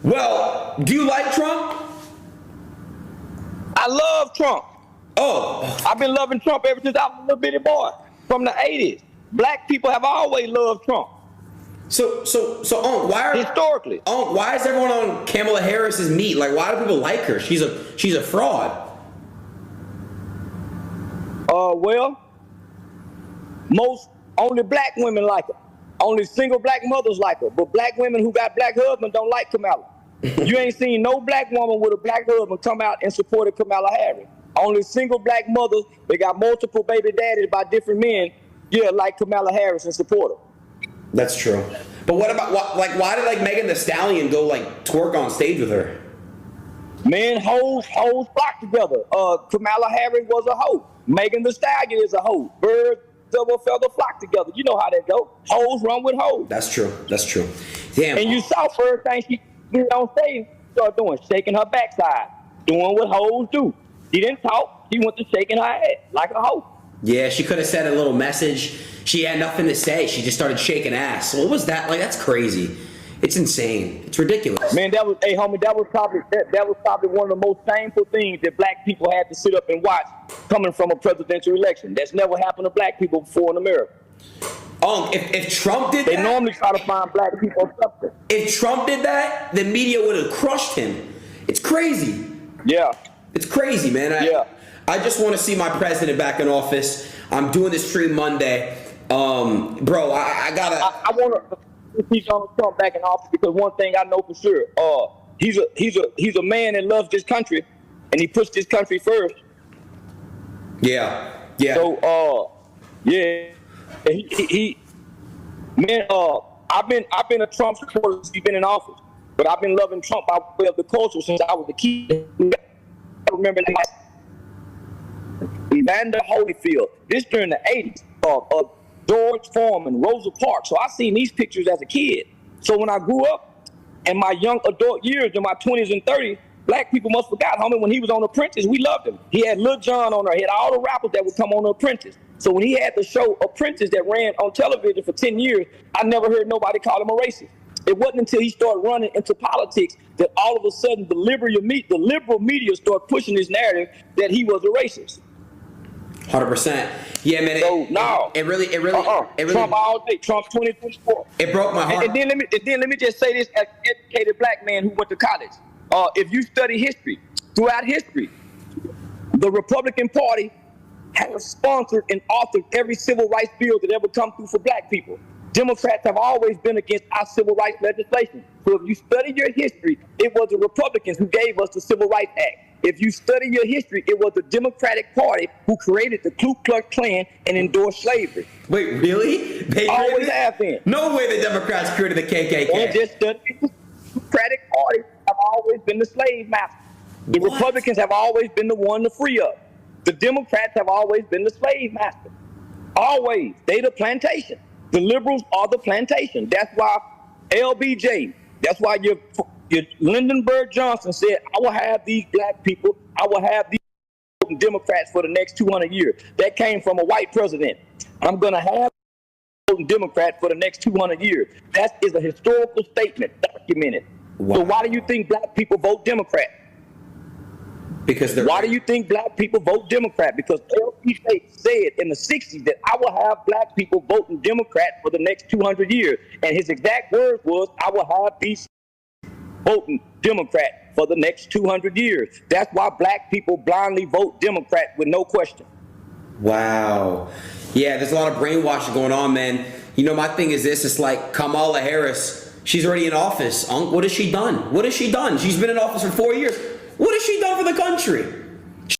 Well, do you like Trump? I love Trump. Oh, I've been loving Trump ever since I was a little bitty boy from the 80s. Black people have always loved Trump. so Historically. why is everyone on Kamala Harris's meat? Like, why do people like her? She's a fraud. Well, only black women like her. Only single black mothers like her. But black women who got black husbands don't like Kamala. You ain't seen no black woman with a black husband come out and supported Kamala Harris. Only single black mothers that got multiple baby daddies by different men, like Kamala Harris and support her. That's true. But what about why did like Megan Thee Stallion go like twerk on stage with her? Men, hoes flock together. Kamala Harris was a hoe. Megan Thee Stallion is a hoe. Birds of a feather flock together. You know how that go. Hoes run with hoes. That's true. That's true. Damn. And you saw first thing she did on stage, started doing, shaking her backside, doing what hoes do. She didn't talk. She went to shaking her head like a hoe. Yeah, she could have said a little message. She had nothing to say. She just started shaking ass. What was that? Like, that's crazy. It's insane. It's ridiculous. Man, that was probably one of the most painful things that black people had to sit up and watch coming from a presidential election. That's never happened to black people before in America. If Trump did They that, normally try to find black people something. if Trump did that, the media would have crushed him. It's crazy. Yeah. It's crazy, man. I just want to see my president back in office. I'm doing this stream Monday. Bro, I gotta. I want to see Donald Trump back in office because one thing I know for sure, he's a man that loves this country, and he puts this country first. Yeah. So, I've been a Trump supporter since he's been in office, but I've been loving Trump by way of the culture since I was a kid. I remember that. Evander Holyfield. This during the 80s. George Foreman, Rosa Parks. So I seen these pictures as a kid. So when I grew up in my young adult years, in my 20s and 30s, black people must forgot, homie, when he was on Apprentice, we loved him. He had Lil Jon on there. He had all the rappers that would come on Apprentice. So when he had the show Apprentice that ran on television for 10 years, I never heard nobody call him a racist. It wasn't until he started running into politics that all of a sudden the liberal media started pushing this narrative that he was a racist. 100%. Yeah, man. It really. Trump all day. Trump 2024. It broke my heart. And then let me just say this: as an educated black man who went to college, if you study history, throughout history, the Republican Party has sponsored and authored every civil rights bill that ever come through for black people. Democrats have always been against our civil rights legislation. So if you study your history, it was the Republicans who gave us the Civil Rights Act. If you study your history, it was the Democratic Party who created the Ku Klux Klan and endorsed slavery. Wait, really? They always have been. No way the Democrats created the KKK. And just the Democratic Party have always been the slave master. The Republicans have always been the one to free us. The Democrats have always been the slave master. Always. They the plantation. The liberals are the plantation. That's why LBJ, that's why your Lyndon Johnson said, I will have these black people, I will have these Democrats for the next 200 years. That came from a white president. I'm going to have Democrats for the next 200 years. That is a historical statement, documented. Wow. So why do you think black people vote Democrat? Why do you think black people vote Democrat? Because LBJ said in the 60s that I will have black people voting Democrat for the next 200 years. And his exact words was, I will have these voting Democrat for the next 200 years. That's why black people blindly vote Democrat with no question. Wow. Yeah, there's a lot of brainwashing going on, man. You know, my thing is this, it's like Kamala Harris, she's already in office. What has she done? What has she done? She's been in office for 4 years. What has she done for the country?